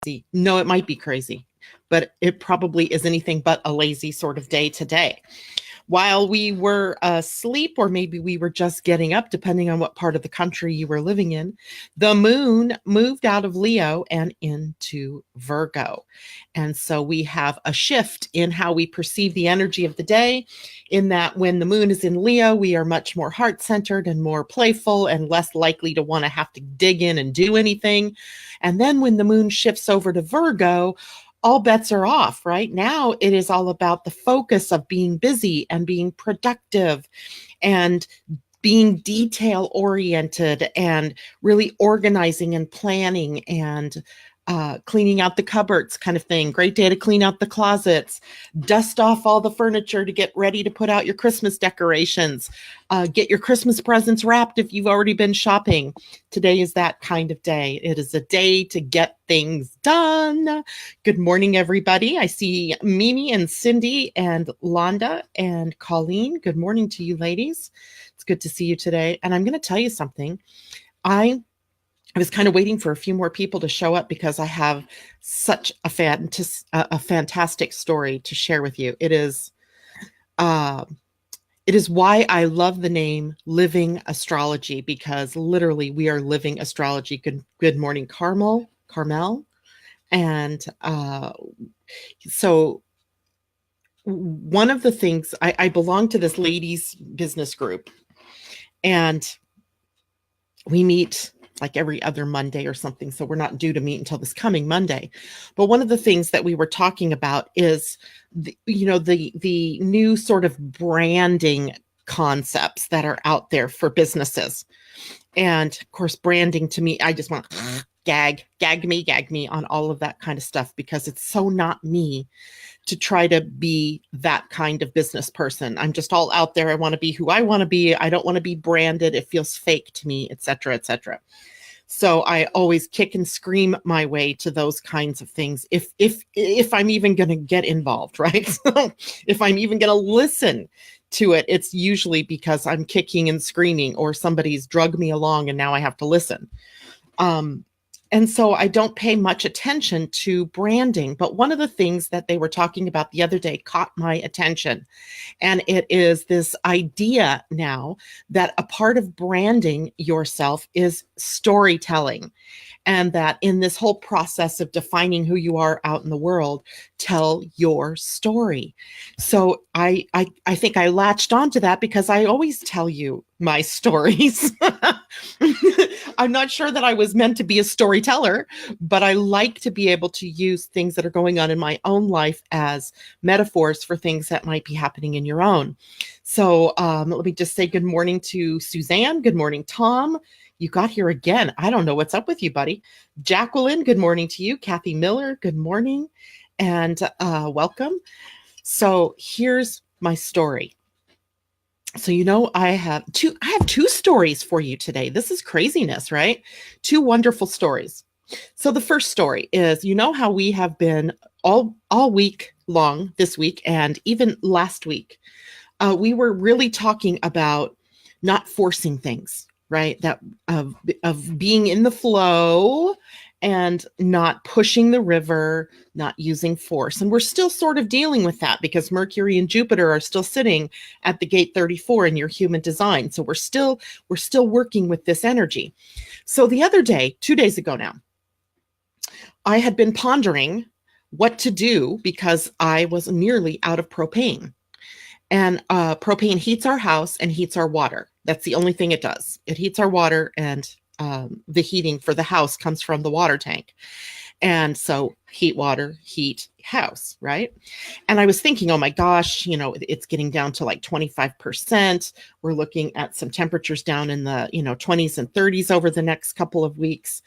crazy. No, it might be crazy, but it probably is anything but a lazy sort of day today. While we were asleep, or maybe we were just getting up, depending on what part of the country you were living in, the moon moved out of Leo and into Virgo. And so we have a shift in how we perceive the energy of the day, in that when the moon is in Leo, we are much more heart-centered and more playful and less likely to want to have to dig in and do anything. And then when the moon shifts over to Virgo, all bets are off, right? Now it is all about the focus of being busy and being productive and being detail oriented and really organizing and planning and cleaning out the cupboards kind of thing. Great day to clean out the closets, dust off all the furniture to get ready to put out your Christmas decorations, get your Christmas presents wrapped if you've already been shopping. Today is that kind of day. It is a day to get things done. Good morning, everybody. I see Mimi and Cindy and Londa and Colleen. Good morning to you, ladies. It's good to see you today. And I'm going to tell you something. I was kind of waiting for a few more people to show up because I have such a fantastic story to share with you. It is why I love the name Living Astrology, because literally we are living astrology. Good morning, Carmel. And so one of the things, I belong to this ladies business group, and we meet like every other Monday or something. So we're not due to meet until this coming Monday. But one of the things that we were talking about is the new sort of branding concepts that are out there for businesses. And of course, branding to me, I just want to gag me on all of that kind of stuff, because it's so not me to try to be that kind of business person. I'm just all out there. I want to be who I want to be. I don't want to be branded. It feels fake to me, et cetera, et cetera. So I always kick and scream my way to those kinds of things. If I'm even going to get involved, right? So if I'm even going to listen to it, it's usually because I'm kicking and screaming, or somebody's drugged me along and now I have to listen. And so I don't pay much attention to branding. But one of the things that they were talking about the other day caught my attention. And it is this idea now that a part of branding yourself is storytelling. And that in this whole process of defining who you are out in the world, tell your story. So I think I latched onto that because I always tell you my stories. I'm not sure that I was meant to be a storyteller, but I like to be able to use things that are going on in my own life as metaphors for things that might be happening in your own. So let me just say good morning to Suzanne. Good morning, Tom. You got here again. I don't know what's up with you, buddy. Jacqueline, good morning to you. Kathy Miller, good morning and welcome. So here's my story. So, I have two stories for you today. This is craziness, right? Two wonderful stories. So the first story is, how we have been all week long this week and even last week, we were really talking about not forcing things. Right? That of being in the flow and not pushing the river, not using force. And we're still sort of dealing with that because Mercury and Jupiter are still sitting at the gate 34 in your human design. So we're still working with this energy. So the other day, 2 days ago now, I had been pondering what to do because I was nearly out of propane. And propane heats our house and heats our water. That's the only thing it does. It heats our water, and the heating for the house comes from the water tank. And so heat water, heat house, right? And I was thinking, oh my gosh, it's getting down to like 25%. We're looking at some temperatures down in the, 20s and 30s over the next couple of weeks.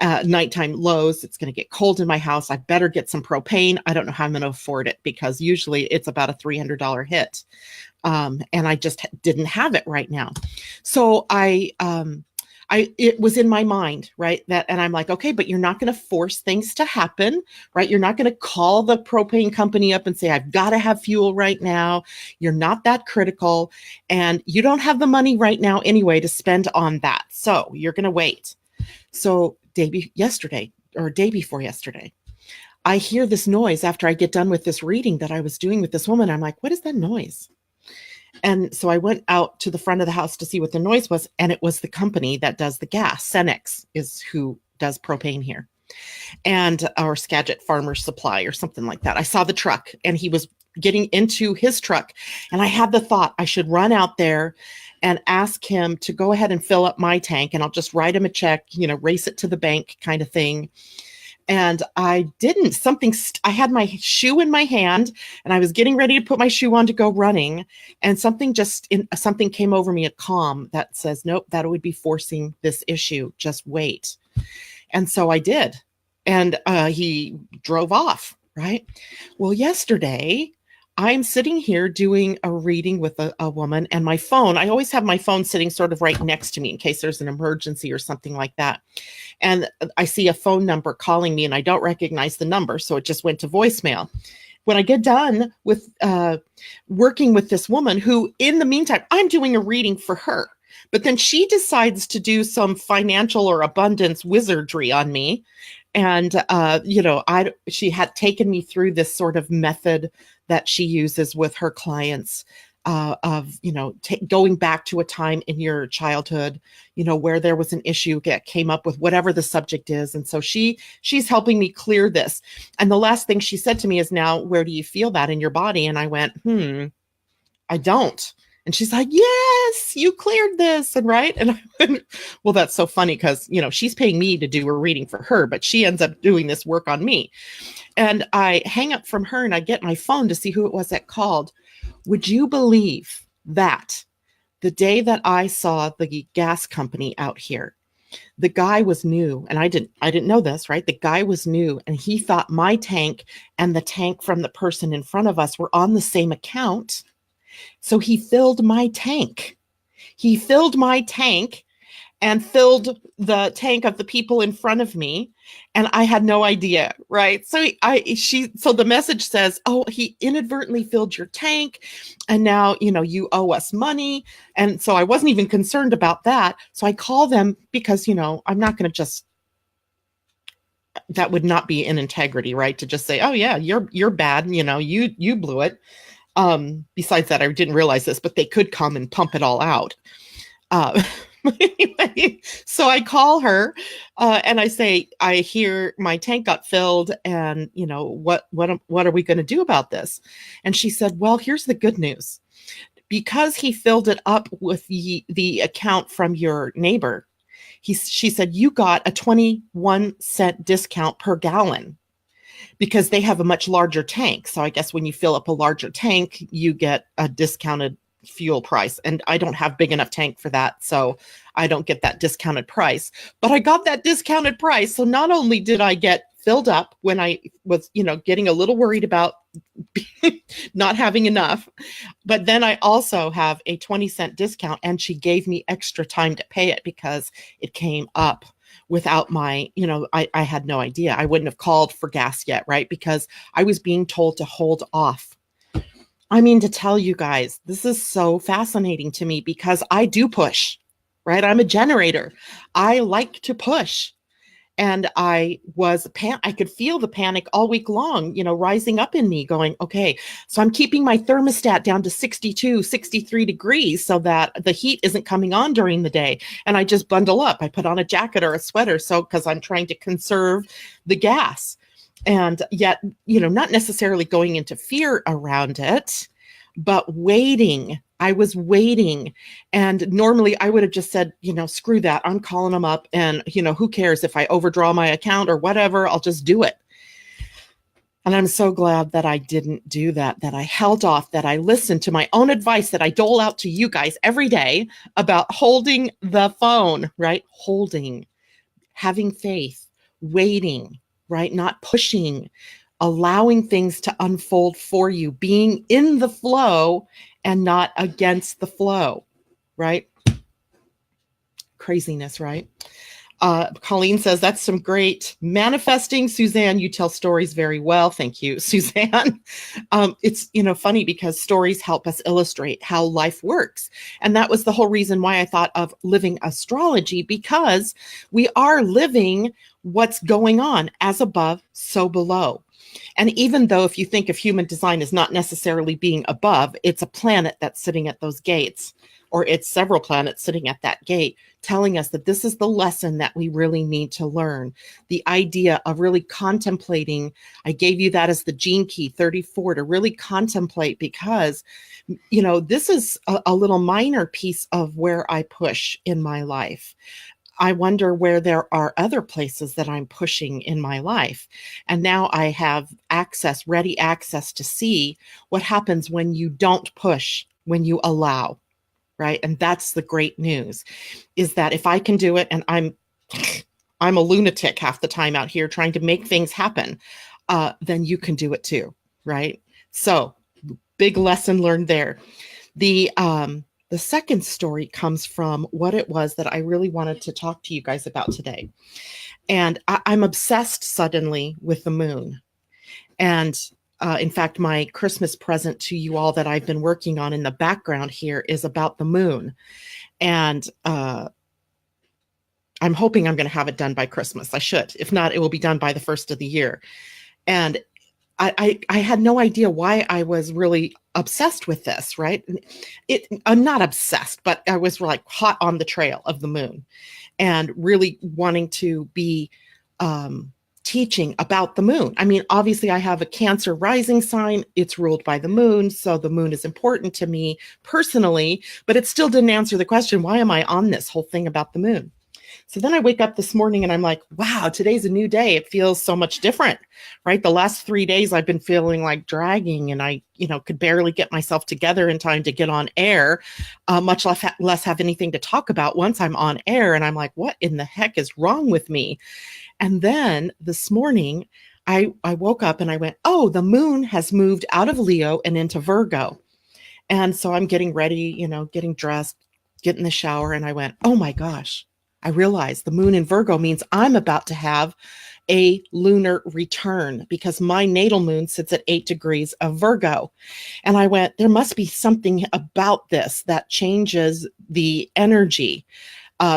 Nighttime lows. It's going to get cold in my house. I better get some propane. I don't know how I'm going to afford it because usually it's about a $300 hit. And I just didn't have it right now. So it was in my mind, right? And I'm like, okay, but you're not going to force things to happen, right? You're not going to call the propane company up and say, I've got to have fuel right now. You're not that critical. And you don't have the money right now anyway to spend on that. So you're going to wait. So day before yesterday, I hear this noise after I get done with this reading that I was doing with this woman. I'm like, what is that noise? And so I went out to the front of the house to see what the noise was. And it was the company that does the gas. Cenex is who does propane here. And or Skagit Farmers Supply or something like that. I saw the truck and he was getting into his truck. And I had the thought I should run out there and ask him to go ahead and fill up my tank. And I'll just write him a check, race it to the bank kind of thing. And I didn't. I had my shoe in my hand and I was getting ready to put my shoe on to go running. And something came over me, a calm that says, nope, that would be forcing this issue. Just wait. And so I did. And he drove off, right? Well, yesterday, I'm sitting here doing a reading with a woman, and my phone, I always have my phone sitting sort of right next to me in case there's an emergency or something like that. And I see a phone number calling me and I don't recognize the number. So it just went to voicemail. When I get done with working with this woman who, in the meantime, I'm doing a reading for her, but then she decides to do some financial or abundance wizardry on me. And, she had taken me through this sort of method that she uses with her clients of going back to a time in your childhood, where there was an issue that came up with whatever the subject is. And so she's helping me clear this. And the last thing she said to me is, now, where do you feel that in your body? And I went, I don't. And she's like, yes, you cleared this. And right. And I went, well, that's so funny because, she's paying me to do a reading for her, but she ends up doing this work on me. And I hang up from her and I get my phone to see who it was that called. Would you believe that the day that I saw the gas company out here, the guy was new, and I didn't know this, right? The guy was new and he thought my tank and the tank from the person in front of us were on the same account. So he filled my tank. He filled my tank and filled the tank of the people in front of me. And I had no idea, right? So so the message says, oh, he inadvertently filled your tank. And now, you owe us money. And so I wasn't even concerned about that. So I call them because, I'm not going to that would not be in integrity, right? To just say, oh yeah, you're bad. You blew it. Besides that, I didn't realize this, but they could come and pump it all out. Anyway, so I call her and I say, I hear my tank got filled and, what are we going to do about this? And she said, well, here's the good news. Because he filled it up with the account from your neighbor, she said, you got a 21-cent discount per gallon because they have a much larger tank. So I guess when you fill up a larger tank, you get a discounted fuel price. And I don't have big enough tank for that. So I don't get that discounted price, but I got that discounted price. So not only did I get filled up when I was, getting a little worried about not having enough, but then I also have a 20-cent discount and she gave me extra time to pay it because it came up without my, I had no idea. I wouldn't have called for gas yet, right? Because I was being told to hold off. I mean, to tell you guys, this is so fascinating to me because I do push, right? I'm a generator. I like to push. And I could feel the panic all week long, rising up in me going, okay, so I'm keeping my thermostat down to 62, 63 degrees so that the heat isn't coming on during the day. And I just bundle up. I put on a jacket or a sweater. Because I'm trying to conserve the gas. And yet, not necessarily going into fear around it, but waiting. I was waiting. And normally I would have just said, screw that. I'm calling them up. And, who cares if I overdraw my account or whatever, I'll just do it. And I'm so glad that I didn't do that I held off, that I listened to my own advice that I dole out to you guys every day about holding the phone, right? Holding, having faith, waiting, right? Not pushing, allowing things to unfold for you, being in the flow and not against the flow, right? Craziness, right? Colleen says, that's some great manifesting. Suzanne, you tell stories very well. Thank you, Suzanne. It's, funny because stories help us illustrate how life works. And that was the whole reason why I thought of Living Astrology, because we are living what's going on as above, so below. And even though if you think of human design as not necessarily being above, it's a planet that's sitting at those gates, or it's several planets sitting at that gate, telling us that this is the lesson that we really need to learn. The idea of really contemplating. I gave you that as the gene key 34, to really contemplate, because, this is a little minor piece of where I push in my life. I wonder where there are other places that I'm pushing in my life. And now I have ready access to see what happens when you don't push, when you allow, right? And that's the great news, is that if I can do it, and I'm a lunatic half the time out here trying to make things happen, then you can do it too, right? So big lesson learned there. The second story comes from what it was that I really wanted to talk to you guys about today. And I'm obsessed suddenly with the moon. And in fact, my Christmas present to you all that I've been working on in the background here is about the moon. And I'm hoping I'm going to have it done by Christmas. I should. If not, it will be done by the first of the year. And I had no idea why I was really obsessed with this, right? I'm not obsessed, but I was like hot on the trail of the moon and really wanting to be teaching about the moon. I mean, obviously I have a Cancer rising sign. It's ruled by the moon. So the moon is important to me personally, but it still didn't answer the question, why am I on this whole thing about the moon? So then I wake up this morning and I'm like, wow, today's a new day. It feels so much different, right? The last 3 days I've been feeling like dragging, and I, could barely get myself together in time to get on air, much less have anything to talk about once I'm on air. And I'm like, what in the heck is wrong with me? And then this morning I woke up and I went, oh, the moon has moved out of Leo and into Virgo. And so I'm getting ready, getting dressed, get in the shower. And I went, oh my gosh. I realized the moon in Virgo means I'm about to have a lunar return, because my natal moon sits at 8 degrees of Virgo. And I went, there must be something about this that changes the energy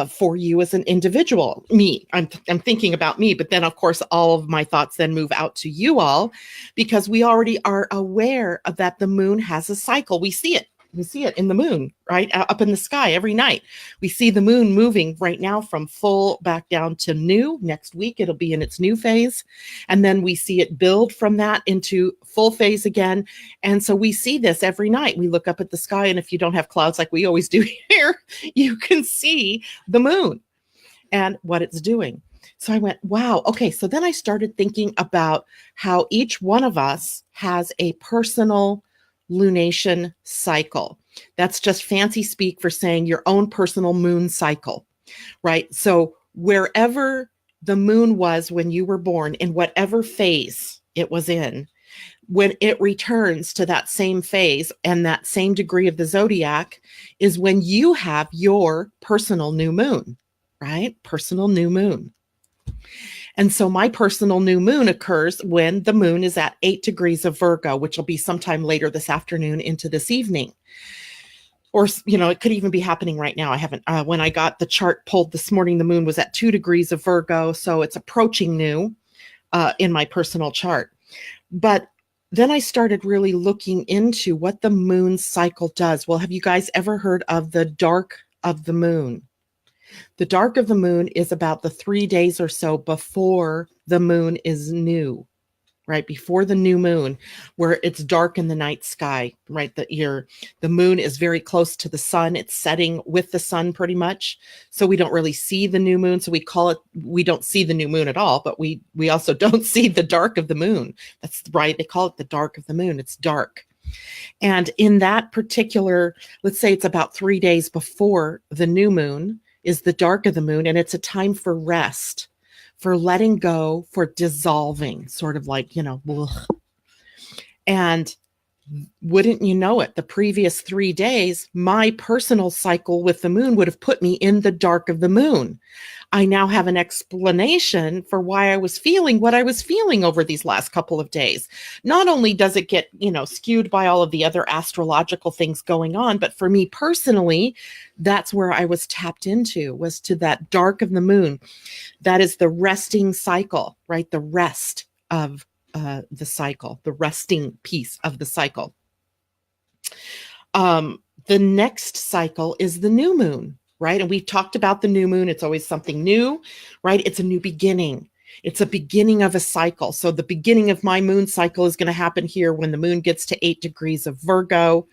for you as an individual. Me, I'm thinking about me, but then of course, all of my thoughts then move out to you all, because we already are aware of that the moon has a cycle. We see it. We see it in the moon, right? Up in the sky every night. We see the moon moving right now from full back down to new. Next week, it'll be in its new phase. And then we see it build from that into full phase again. And so we see this every night. We look up at the sky, and if you don't have clouds like we always do here, you can see the moon and what it's doing. So I went, wow. Okay. So then I started thinking about how each one of us has a personal lunation cycle. That's just fancy speak for saying your own personal moon cycle, right? So wherever the moon was when you were born, in whatever phase it was in, when it returns to that same phase and that same degree of the zodiac is when you have your personal new moon, right? Personal new moon. And so my personal new moon occurs when the moon is at 8 degrees of Virgo, which will be sometime later this afternoon into this evening. Or, it could even be happening right now. I haven't, when I got the chart pulled this morning, the moon was at 2 degrees of Virgo. So it's approaching new in my personal chart. But then I started really looking into what the moon cycle does. Well, have you guys ever heard of the dark of the moon? The dark of the moon is about the 3 days or so before the moon is new, right? Before the new moon, where it's dark in the night sky, right? The moon is very close to the sun. It's setting with the sun pretty much. So we don't really see the new moon. So we don't see the new moon at all, but we also don't see the dark of the moon. That's right. They call it the dark of the moon. It's dark. And in that particular, let's say it's about 3 days before the new moon, is the dark of the moon, and it's a time for rest, for letting go, for dissolving, sort of like, ugh. And wouldn't you know it, the previous 3 days, my personal cycle with the moon would have put me in the dark of the moon. I now have an explanation for why I was feeling what I was feeling over these last couple of days. Not only does it get, skewed by all of the other astrological things going on, but for me personally, that's where I was tapped into, was to that dark of the moon. That is the resting cycle, right? The rest of the cycle, the resting piece of the cycle. The next cycle is the new moon, right? And we've talked about the new moon. It's always something new, right? It's a new beginning. It's a beginning of a cycle. So the beginning of my moon cycle is going to happen here when the moon gets to 8 degrees of Virgo,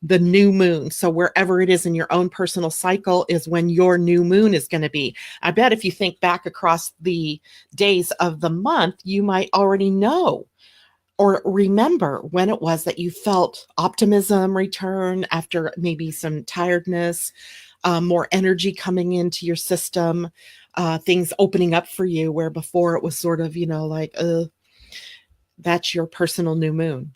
the new moon. So wherever it is in your own personal cycle is when your new moon is going to be. I bet if you think back across the days of the month, you might already know or remember when it was that you felt optimism return after maybe some tiredness, more energy coming into your system, things opening up for you where before it was sort of, like, that's your personal new moon.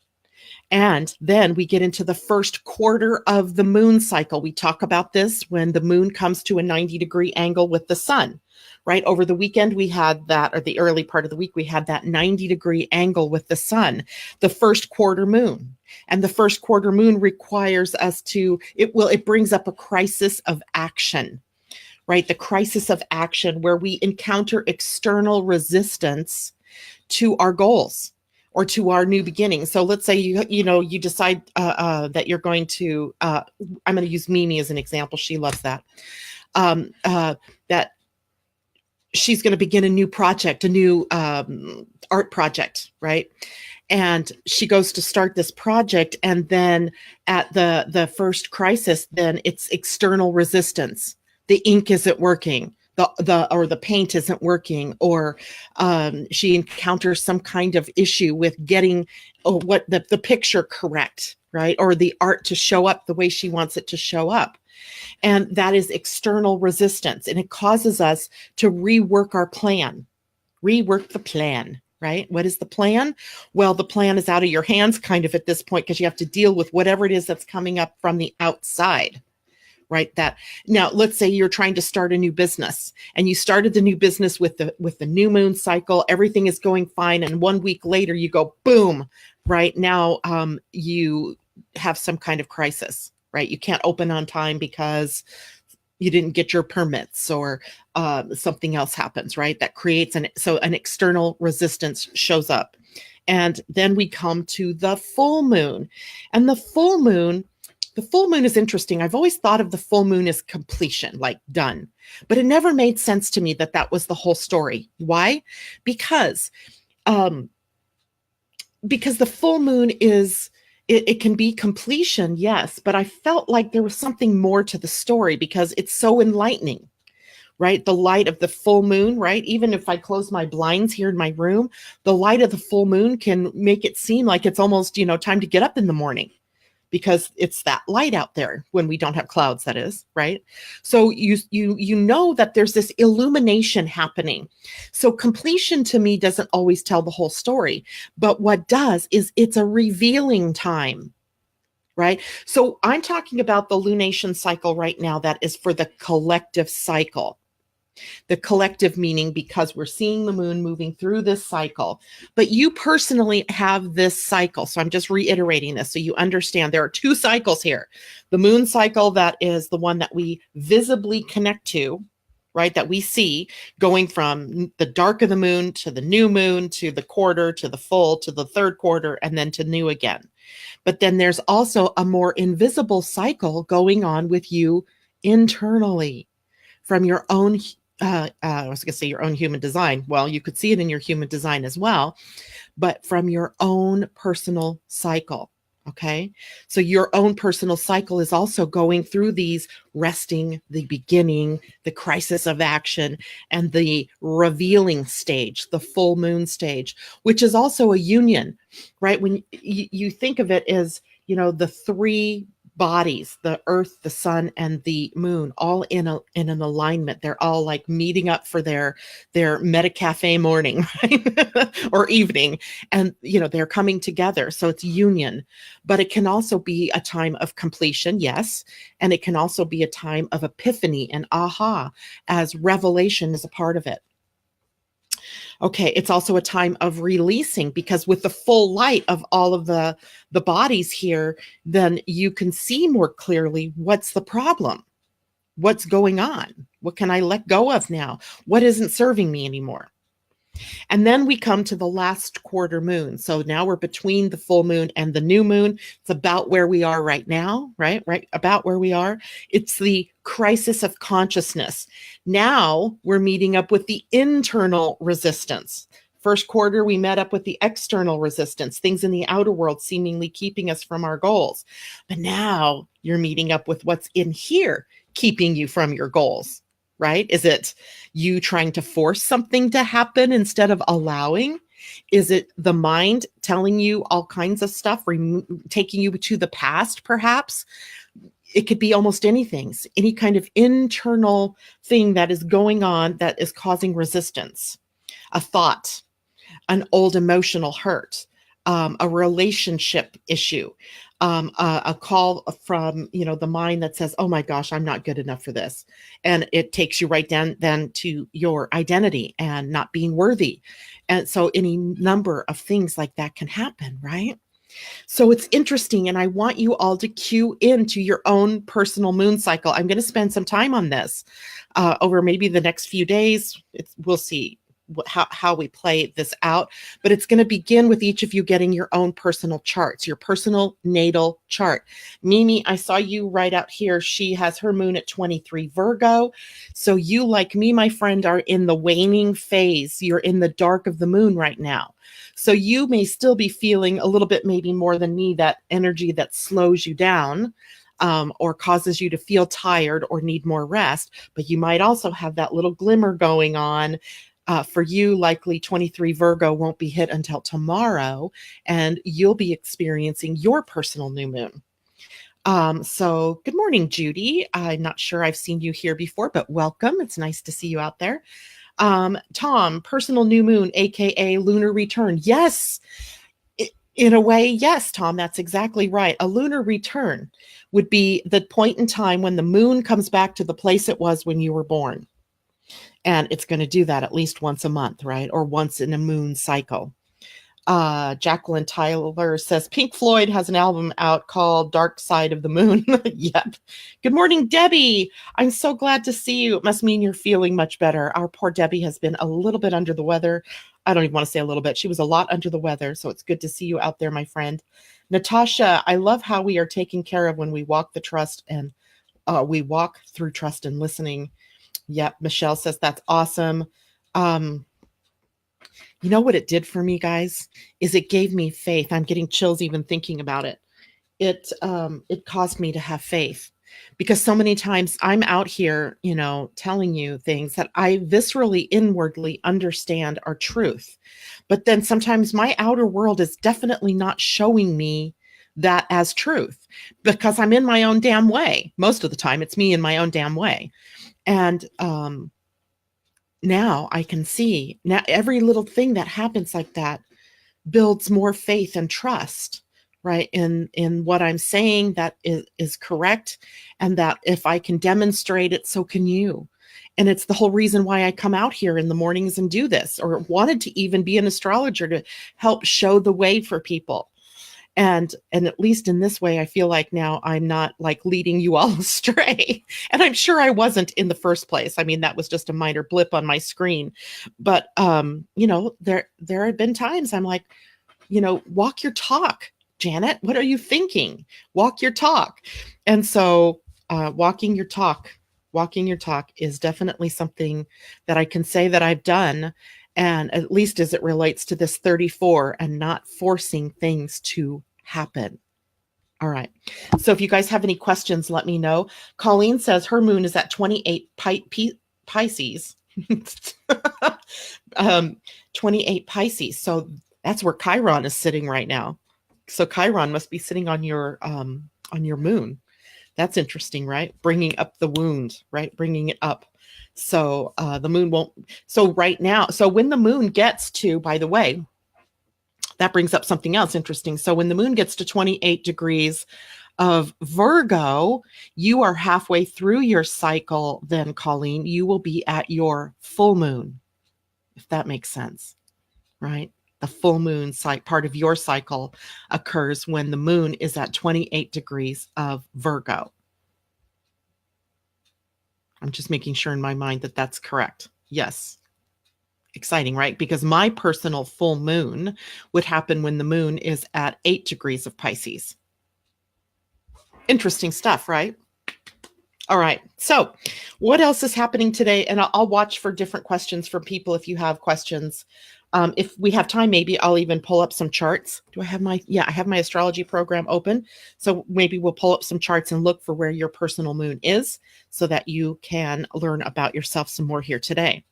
And then we get into the first quarter of the moon cycle. We talk about this when the moon comes to a 90-degree angle with the sun, right? Over the weekend, we had that, or the early part of the week, we had that 90-degree angle with the sun, the first quarter moon. And the first quarter moon requires us to, it brings up a crisis of action, right? The crisis of action where we encounter external resistance to our goals or to our new beginning. So let's say you decide that you're going to, I'm going to use Mimi as an example. She loves that. That she's going to begin a new project, a new art project, right? And she goes to start this project, and then at the first crisis, then it's external resistance. The ink isn't working. The paint isn't working, or she encounters some kind of issue with getting the picture correct, right? Or the art to show up the way she wants it to show up. And that is external resistance. And it causes us to rework our plan, rework the plan, right? What is the plan? Well, the plan is out of your hands kind of at this point because you have to deal with whatever it is that's coming up from the outside. Right. That now, let's say you're trying to start a new business and you started the new business with the new moon cycle. Everything is going fine. And 1 week later you go, boom, right now you have some kind of crisis, right? You can't open on time because you didn't get your permits or something else happens, right? That creates an external resistance shows up. And then we come to the full moon, and the full moon is interesting. I've always thought of the full moon as completion, like done, but it never made sense to me that was the whole story. Why? Because the full moon is, it can be completion, yes, but I felt like there was something more to the story because it's so enlightening, right? The light of the full moon, right? Even if I close my blinds here in my room, the light of the full moon can make it seem like it's almost, time to get up in the morning, because it's that light out there when we don't have clouds, that is, right? So you know that there's this illumination happening. So completion to me doesn't always tell the whole story, but what does is it's a revealing time, right? So I'm talking about the lunation cycle right now that is for the collective cycle. The collective meaning because we're seeing the moon moving through this cycle, but you personally have this cycle. So I'm just reiterating this so you understand there are two cycles here. The moon cycle, that is the one that we visibly connect to, right? That we see going from the dark of the moon to the new moon, to the quarter, to the full, to the third quarter, and then to new again. But then there's also a more invisible cycle going on with you internally from your own I was going to say your own human design. Well, you could see it in your human design as well, but from your own personal cycle. Okay. So your own personal cycle is also going through these resting, the beginning, the crisis of action, and the revealing stage, the full moon stage, which is also a union, right? When you think of it as, the three bodies, the earth, the sun, and the moon, all in an alignment. They're all like meeting up for their metacafe morning, right? Or evening. And, they're coming together. So it's union, but it can also be a time of completion. Yes. And it can also be a time of epiphany and aha, as revelation is a part of it. Okay, it's also a time of releasing, because with the full light of all of the bodies here, then you can see more clearly what's the problem, what's going on, what can I let go of now, what isn't serving me anymore. And then we come to the last quarter moon. So now we're between the full moon and the new moon. It's about where we are right now, right? Right about where we are. It's the crisis of consciousness. Now we're meeting up with the internal resistance. First quarter, we met up with the external resistance, things in the outer world seemingly keeping us from our goals. But now you're meeting up with what's in here, keeping you from your goals, right? Is it you trying to force something to happen instead of allowing? Is it the mind telling you all kinds of stuff, taking you to the past, perhaps? It could be almost anything, any kind of internal thing that is going on that is causing resistance, a thought, an old emotional hurt, a relationship issue, a call from the mind that says, "Oh my gosh, I'm not good enough for this," and it takes you right down then to your identity and not being worthy, and so any number of things like that can happen, right? So it's interesting, and I want you all to cue into your own personal moon cycle. I'm going to spend some time on this over maybe the next few days. We'll see how we play this out, but it's going to begin with each of you getting your own personal charts, your personal natal chart. Mimi, I saw you right out here. She has her moon at 23 Virgo. So you, like me, my friend, are in the waning phase. You're in the dark of the moon right now. So you may still be feeling a little bit, maybe more than me, that energy that slows you down. Or causes you to feel tired or need more rest, but you might also have that little glimmer going on. For you, likely 23 Virgo won't be hit until tomorrow, and you'll be experiencing your personal new moon. So good morning, Judy. I'm not sure I've seen you here before, but welcome. It's nice to see you out there. Tom, personal new moon, aka lunar return. Yes, in a way, yes, Tom, that's exactly right. A lunar return would be the point in time when the moon comes back to the place it was when you were born. And it's going to do that at least once a month, right? Or once in a moon cycle. Jacqueline Tyler says Pink Floyd has an album out called Dark Side of the Moon. Yep. Good morning, Debbie. I'm so glad to see you. It must mean you're feeling much better. Our poor Debbie has been a little bit under the weather. I don't even want to say a little bit. She was a lot under the weather. So it's good to see you out there, my friend. Natasha, I love how we are taken care of when we walk the trust and we walk through trust and listening. Yep. Michelle says that's awesome. You know what it did for me, guys, is it gave me faith. I'm getting chills even thinking about it. It caused me to have faith, because so many times I'm out here, telling you things that I viscerally, inwardly understand are truth. But then sometimes my outer world is definitely not showing me that as truth, because I'm in my own damn way. Most of the time it's me in my own damn way. And now I can see, now every little thing that happens like that builds more faith and trust, right? In what I'm saying that is correct, and that if I can demonstrate it, so can you. And it's the whole reason why I come out here in the mornings and do this, or wanted to even be an astrologer, to help show the way for people. And at least in this way, I feel like now I'm not like leading you all astray. And I'm sure I wasn't in the first place. I mean, that was just a minor blip on my screen. But, there have been times I'm like, walk your talk, Janet. What are you thinking? Walk your talk. And so walking your talk is definitely something that I can say that I've done. And at least as it relates to this 34 and not forcing things to happen. All right. So if you guys have any questions, let me know. Colleen says her moon is at 28 Pisces. 28 Pisces. So that's where Chiron is sitting right now. So Chiron must be sitting on your moon. That's interesting, right? Bringing up the wound, right? Bringing it up. So the moon won't. So right now, so when the moon gets to, by the way, that brings up something else interesting. So when the moon gets to 28 degrees of Virgo, you are halfway through your cycle. Then, Colleen, you will be at your full moon, if that makes sense, right? The full moon part of your cycle occurs when the moon is at 28 degrees of Virgo. I'm just making sure in my mind that that's correct. Yes. Exciting, right? Because my personal full moon would happen when the moon is at 8 degrees of Pisces. Interesting stuff, right? All right. So what else is happening today? And I'll watch for different questions from people if you have questions. If we have time, maybe I'll even pull up some charts. Do I have I have my astrology program open. So maybe we'll pull up some charts and look for where your personal moon is so that you can learn about yourself some more here today.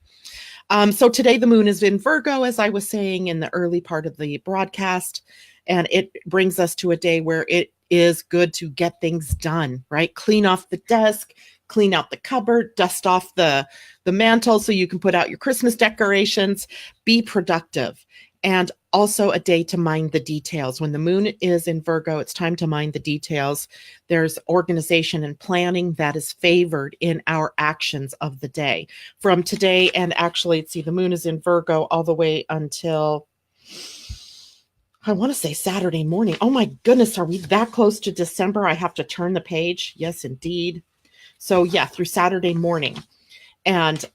So today the moon is in Virgo, as I was saying in the early part of the broadcast, and it brings us to a day where it is good to get things done, right? Clean off the desk, clean out the cupboard, dust off the mantle so you can put out your Christmas decorations, be productive. And also a day to mind the details. When the moon is in Virgo, it's time to mind the details. There's organization and planning that is favored in our actions of the day. From today, and actually, let's see, the moon is in Virgo all the way until, I want to say Saturday morning. Oh my goodness, are we that close to December? I have to turn the page. Yes, indeed. So yeah, through Saturday morning. And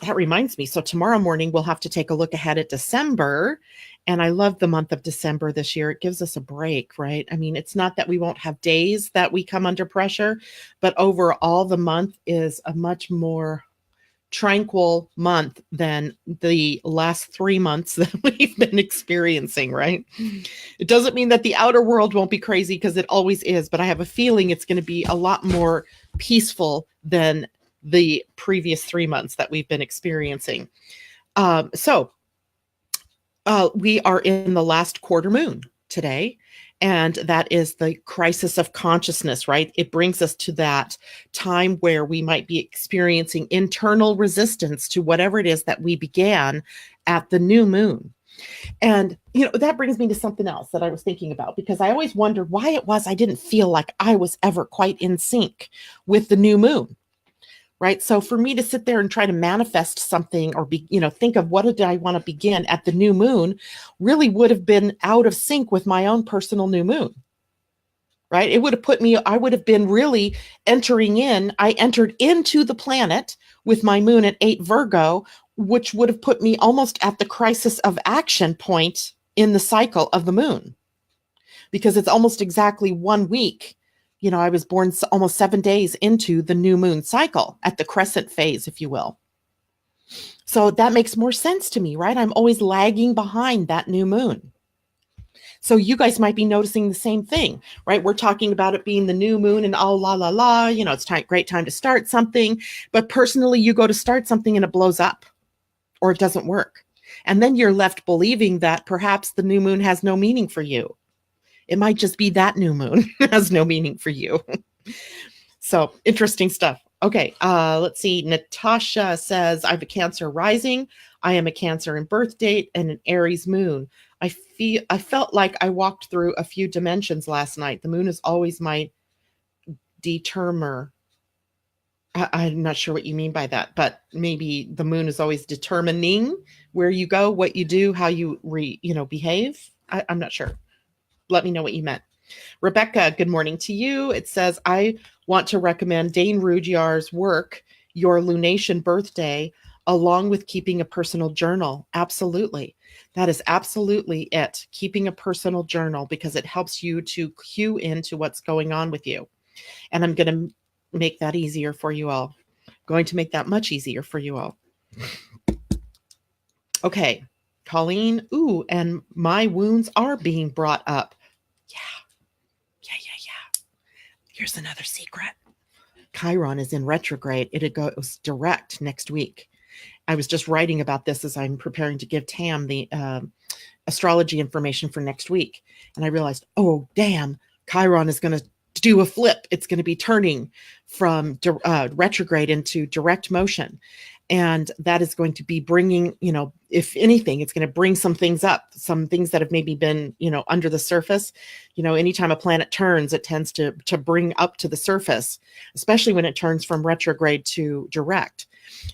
that reminds me, so tomorrow morning we'll have to take a look ahead at December. And I love the month of December this year. It gives us a break, right? I mean, it's not that we won't have days that we come under pressure, but overall the month is a much more tranquil month than the last 3 months that we've been experiencing, right? It doesn't mean that the outer world won't be crazy, because it always is, but I have a feeling it's going to be a lot more peaceful than the previous 3 months that we've been experiencing. We are in the last quarter moon today, and that is the crisis of consciousness, right? It brings us to that time where we might be experiencing internal resistance to whatever it is that we began at the new moon. And, that brings me to something else that I was thinking about, because I always wondered why it was I didn't feel like I was ever quite in sync with the new moon. Right. So for me to sit there and try to manifest something, or think of what did I want to begin at the new moon, really would have been out of sync with my own personal new moon. Right. It would have I would have been really I entered into the planet with my moon at 8 Virgo, which would have put me almost at the crisis of action point in the cycle of the moon, because it's almost exactly 1 week. I was born almost 7 days into the new moon cycle, at the crescent phase, if you will. So that makes more sense to me, right? I'm always lagging behind that new moon. So you guys might be noticing the same thing, right? We're talking about it being the new moon and all la la la, it's great time to start something. But personally, you go to start something and it blows up, or it doesn't work. And then you're left believing that perhaps the new moon has no meaning for you. It might just be that new moon has no meaning for you. So interesting stuff. Okay, let's see. Natasha says, I have a Cancer rising. I am a Cancer in birth date and an Aries moon. I felt like I walked through a few dimensions last night. The moon is always my determiner. I'm not sure what you mean by that, but maybe the moon is always determining where you go, what you do, how you behave. I'm not sure. Let me know what you meant. Rebecca, good morning to you. It says, I want to recommend Dane Rudhyar's work, Your Lunation Birthday, along with keeping a personal journal. Absolutely. That is absolutely it. Keeping a personal journal, because it helps you to cue into what's going on with you. And I'm going to make that easier for you all. Going to make that much easier for you all. Okay. Colleen, and my wounds are being brought up. Yeah. Here's another secret. Chiron is in retrograde. It goes direct next week. I was just writing about this as I'm preparing to give Tam the astrology information for next week. And I realized, oh, damn, Chiron is going to do a flip. It's going to be turning from retrograde into direct motion. And that is going to be bringing, if anything, it's going to bring some things up, some things that have maybe been, under the surface. Anytime a planet turns, it tends to bring up to the surface, especially when it turns from retrograde to direct.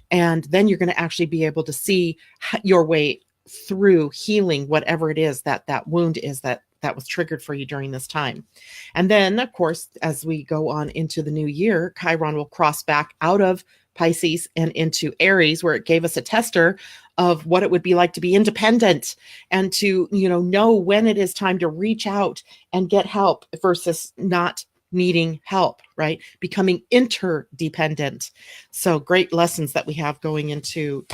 And then you're going to actually be able to see your way through healing whatever it is that wound is that was triggered for you during this time. And then, of course, as we go on into the new year, Chiron will cross back out of Pisces and into Aries, where it gave us a tester of what it would be like to be independent and to, know when it is time to reach out and get help versus not needing help, right? Becoming interdependent. So great lessons that we have going into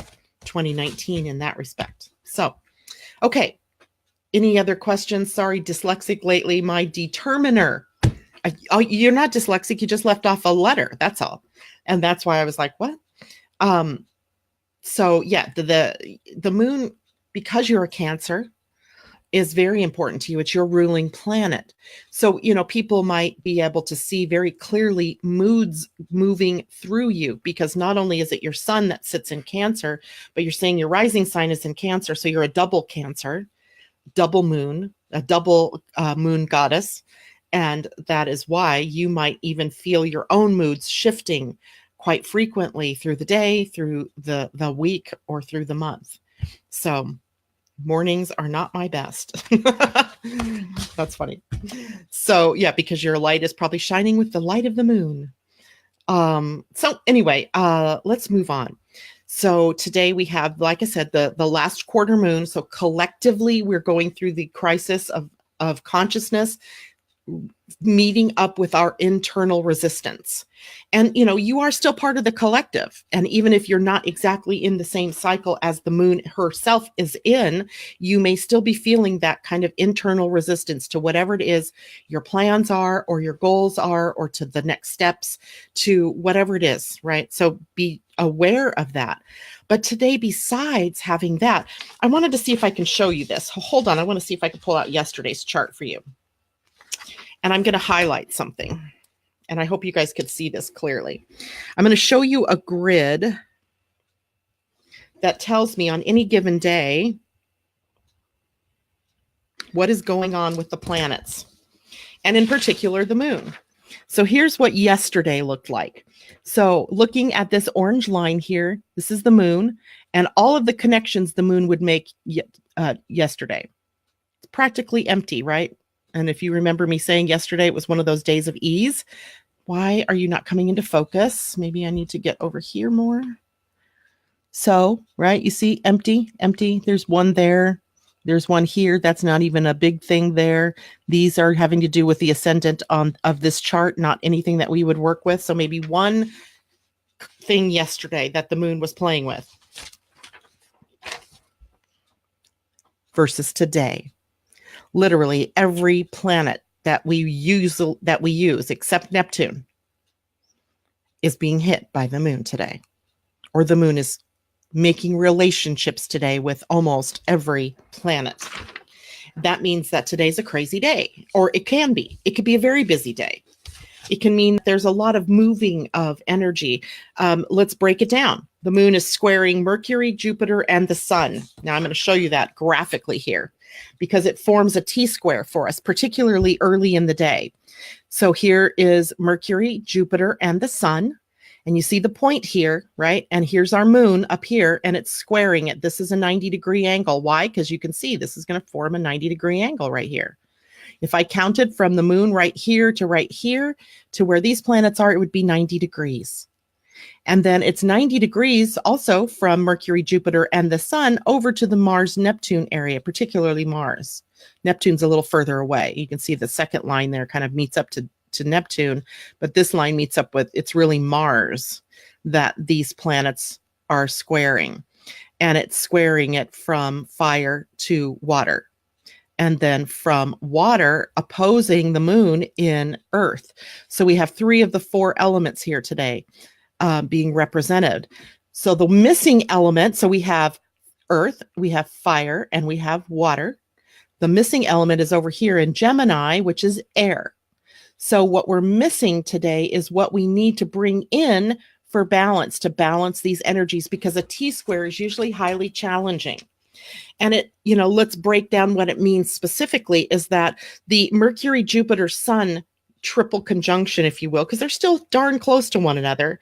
2019 in that respect. So, okay. Any other questions? Sorry, dyslexic lately. My determiner. Oh, you're not dyslexic. You just left off a letter. That's all. And that's why I was like, what? So yeah, the moon, because you're a Cancer, is very important to you. It's your ruling planet. So, people might be able to see very clearly moods moving through you, because not only is it your sun that sits in Cancer, but you're saying your rising sign is in Cancer. So you're a double Cancer, double moon, a double moon goddess. And that is why you might even feel your own moods shifting quite frequently through the day, through the week, or through the month. So mornings are not my best. That's funny. So yeah, because your light is probably shining with the light of the moon. So anyway, let's move on. So today we have, like I said, the last quarter moon. So collectively, we're going through the crisis of consciousness, meeting up with our internal resistance. And, you are still part of the collective. And even if you're not exactly in the same cycle as the moon herself is in, you may still be feeling that kind of internal resistance to whatever it is your plans are, or your goals are, or to the next steps, to whatever it is, right? So be aware of that. But today, besides having that, I wanted to see if I can show you this. Hold on. I want to see if I can pull out yesterday's chart for you. And I'm going to highlight something. And I hope you guys could see this clearly. I'm going to show you a grid that tells me on any given day what is going on with the planets, and in particular, the moon. So here's what yesterday looked like. So looking at this orange line here, this is the moon, and all of the connections the moon would make yesterday. It's practically empty, right? And if you remember me saying yesterday, it was one of those days of ease. Why are you not coming into focus? Maybe I need to get over here more. So, right, you see, empty. There's one there. There's one here. That's not even a big thing there. These are having to do with the ascendant of this chart, not anything that we would work with. So maybe one thing yesterday that the moon was playing with versus today. Literally every planet that we use except Neptune is being hit by the moon today, or the moon is making relationships today with almost every planet. That means that today's a crazy day, or it can be. It could be a very busy day. It can mean there's a lot of moving of energy. Let's break it down. The moon is squaring Mercury, Jupiter, and the sun. Now I'm going to show you that graphically here, because it forms a T-square for us, particularly early in the day. So here is Mercury, Jupiter, and the sun. And you see the point here, right? And here's our moon up here, and it's squaring it. This is a 90-degree angle. Why? Because you can see this is going to form a 90-degree angle right here. If I counted from the moon right here to where these planets are, it would be 90 degrees. And then it's 90 degrees also from Mercury, Jupiter, and the sun over to the Mars-Neptune area, particularly Mars. Neptune's a little further away. You can see the second line there kind of meets up to Neptune, but this line meets up with, it's really Mars that these planets are squaring. And it's squaring it from fire to water. And then from water opposing the moon in earth. So we have 3 of the 4 elements here today being represented. So the missing element, so we have earth, we have fire, and we have water. The missing element is over here in Gemini, which is air. So what we're missing today is what we need to bring in for balance, to balance these energies, because a T-square is usually highly challenging. And it, let's break down what it means specifically, is that the Mercury, Jupiter, Sun triple conjunction, if you will, because they're still darn close to one another,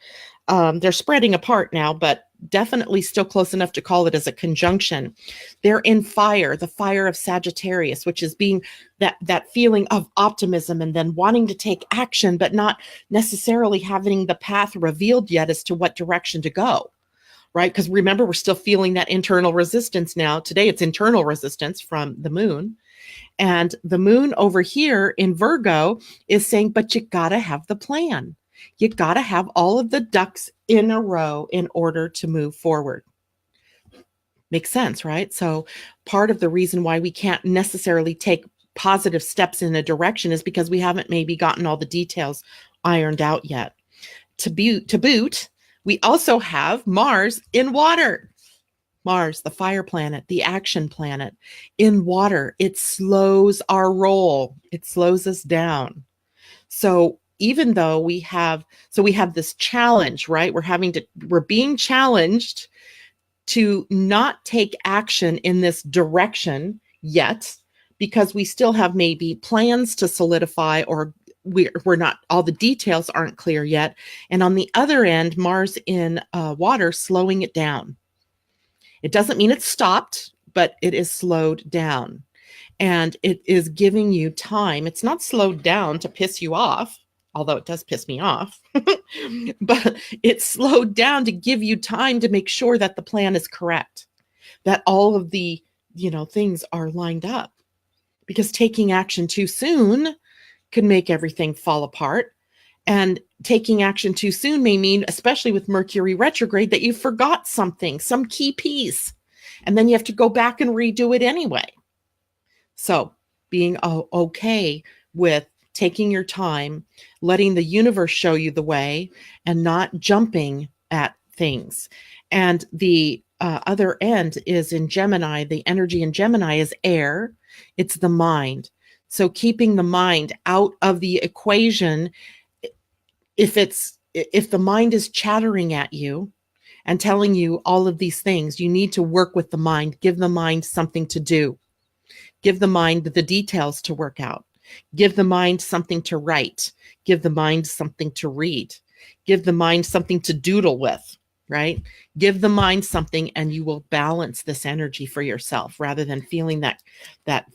They're spreading apart now, but definitely still close enough to call it as a conjunction. They're in fire, the fire of Sagittarius, which is being that feeling of optimism and then wanting to take action, but not necessarily having the path revealed yet as to what direction to go. Right? Because remember, we're still feeling that internal resistance now. Today, it's internal resistance from the moon. And the moon over here in Virgo is saying, but you got to have the plan. You got to have all of the ducks in a row in order to move forward. Makes sense, right? So part of the reason why we can't necessarily take positive steps in a direction is because we haven't maybe gotten all the details ironed out yet. To boot, we also have Mars in water. Mars, the fire planet, the action planet in water. It slows our roll. It slows us down. So even though we have this challenge, right? We're being challenged to not take action in this direction yet, because we still have maybe plans to solidify, or we're not, all the details aren't clear yet. And on the other end, Mars in water, slowing it down. It doesn't mean it's stopped, but it is slowed down. And it is giving you time. It's not slowed down to piss you off, although it does piss me off, but it's slowed down to give you time to make sure that the plan is correct, that all of the, things are lined up. Because taking action too soon could make everything fall apart. And taking action too soon may mean, especially with Mercury retrograde, that you forgot something, some key piece, and then you have to go back and redo it anyway. So being okay with taking your time, letting the universe show you the way, and not jumping at things. And the other end is in Gemini. The energy in Gemini is air. It's the mind. So keeping the mind out of the equation. If the mind is chattering at you and telling you all of these things, you need to work with the mind. Give the mind something to do. Give the mind the details to work out. Give the mind something to write. Give the mind something to read. Give the mind something to doodle with, right? Give the mind something, and you will balance this energy for yourself, rather than feeling that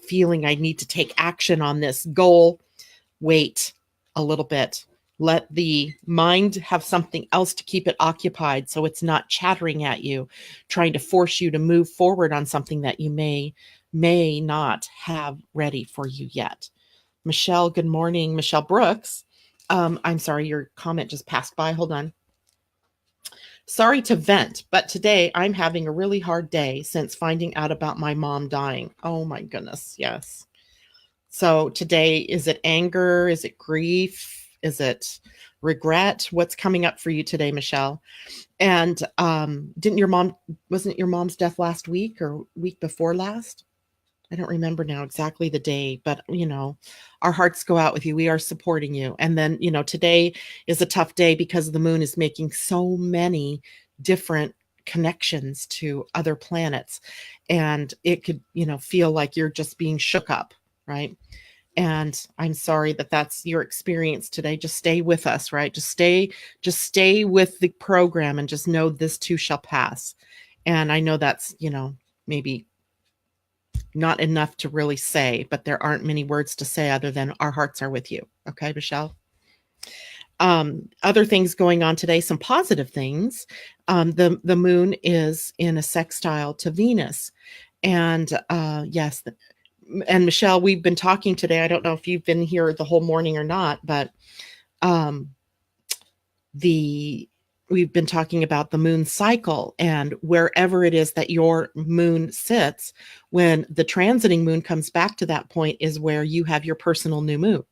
feeling, I need to take action on this goal. Wait a little bit. Let the mind have something else to keep it occupied, so it's not chattering at you, trying to force you to move forward on something that you may not have ready for you yet. Michelle, good morning. Michelle Brooks. I'm sorry, your comment just passed by. Hold on. Sorry to vent, but today I'm having a really hard day since finding out about my mom dying. Oh my goodness, yes. So today, is it anger? Is it grief? Is it regret? What's coming up for you today, Michelle? And wasn't your mom's death last week or week before last? I don't remember now exactly the day, but our hearts go out with you. We are supporting you. And then, today is a tough day because the moon is making so many different connections to other planets. And it could, feel like you're just being shook up, right? And I'm sorry that that's your experience today. Just stay with us, right? Just stay with the program and just know this too shall pass. And I know that's, maybe not enough to really say, but there aren't many words to say other than our hearts are with you. Okay, Michelle? Other things going on today, some positive things. The moon is in a sextile to Venus. And yes, and Michelle, we've been talking today. I don't know if you've been here the whole morning or not, but we've been talking about the moon cycle, and wherever it is that your moon sits, when the transiting moon comes back to that point is where you have your personal new moon.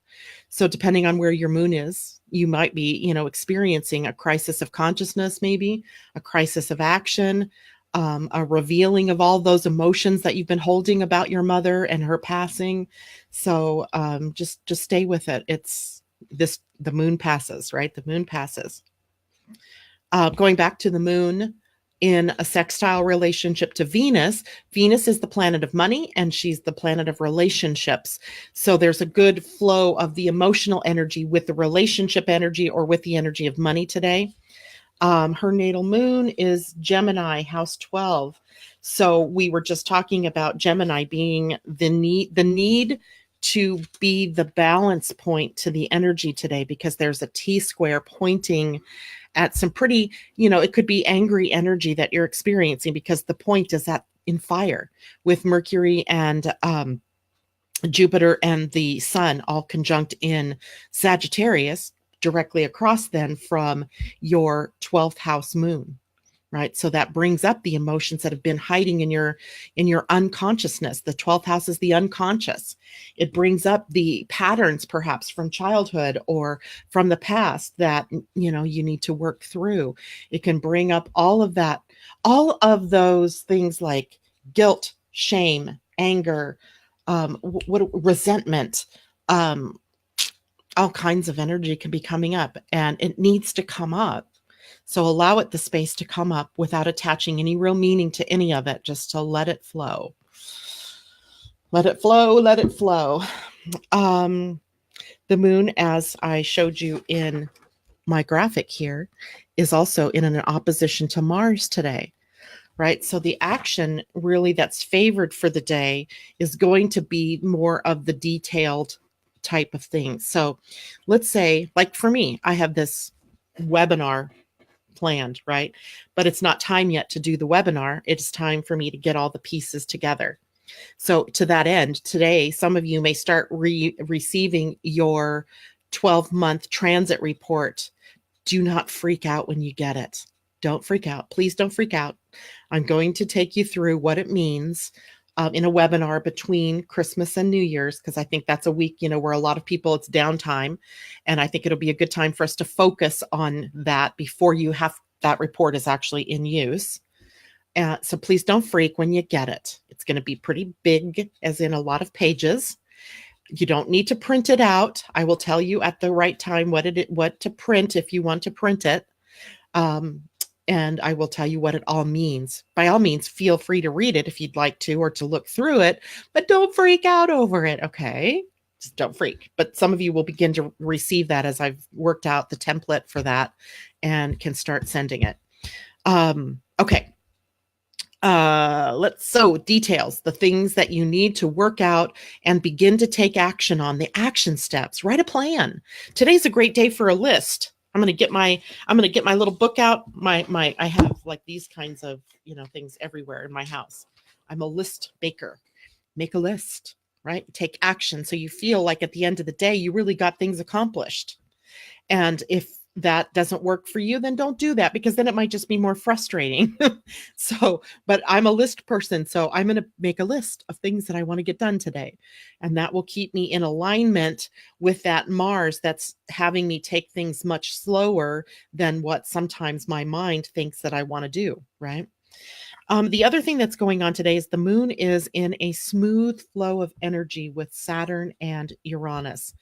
So depending on where your moon is, you might be, experiencing a crisis of consciousness, maybe a crisis of action, a revealing of all those emotions that you've been holding about your mother and her passing. So just stay with it. The moon passes, right? The moon passes. Going back to the moon in a sextile relationship to Venus. Venus is the planet of money, and she's the planet of relationships. So there's a good flow of the emotional energy with the relationship energy or with the energy of money today. Her natal moon is Gemini, house 12. So we were just talking about Gemini being the need to be the balance point to the energy today, because there's a T square pointing at some pretty, it could be angry energy that you're experiencing, because the point is at in fire with Mercury and Jupiter and the Sun all conjunct in Sagittarius, directly across then from your 12th house moon, right? So that brings up the emotions that have been hiding in your unconsciousness. The 12th house is the unconscious. It brings up the patterns perhaps from childhood or from the past that you need to work through. It can bring up all of that, all of those things like guilt, shame, anger, what resentment, all kinds of energy can be coming up, and it needs to come up. So allow it the space to come up without attaching any real meaning to any of it, just to let it flow. Let it flow, let it flow. The moon, as I showed you in my graphic here, is also in an opposition to Mars today, right? So the action really that's favored for the day is going to be more of the detailed type of thing. So let's say, like for me, I have this webinar planned, right? But it's not time yet to do the webinar. It's time for me to get all the pieces together. So to that end, today, some of you may start receiving your 12-month transit report. Do not freak out when you get it. Don't freak out. Please don't freak out. I'm going to take you through what it means in a webinar between Christmas and New Year's, because I think that's a week, where a lot of people, it's downtime. And I think it'll be a good time for us to focus on that before you have that report is actually in use. So please don't freak when you get it. It's going to be pretty big, as in a lot of pages. You don't need to print it out. I will tell you at the right time what to print if you want to print it. And I will tell you what it all means. By all means, feel free to read it if you'd like to, or to look through it, but don't freak out over it, okay? Just don't freak. But some of you will begin to receive that as I've worked out the template for that and can start sending it. Okay. So details, the things that you need to work out and begin to take action on, the action steps. Write a plan. Today's a great day for a list. I'm going to get my little book out. I have like these kinds of, things everywhere in my house. I'm a list maker. Make a list, right? Take action. So you feel like at the end of the day, you really got things accomplished. And if that doesn't work for you, then don't do that, because then it might just be more frustrating. But I'm a list person. So I'm going to make a list of things that I want to get done today. And that will keep me in alignment with that Mars that's having me take things much slower than what sometimes my mind thinks that I want to do, right? The other thing that's going on today is the moon is in a smooth flow of energy with Saturn and Uranus.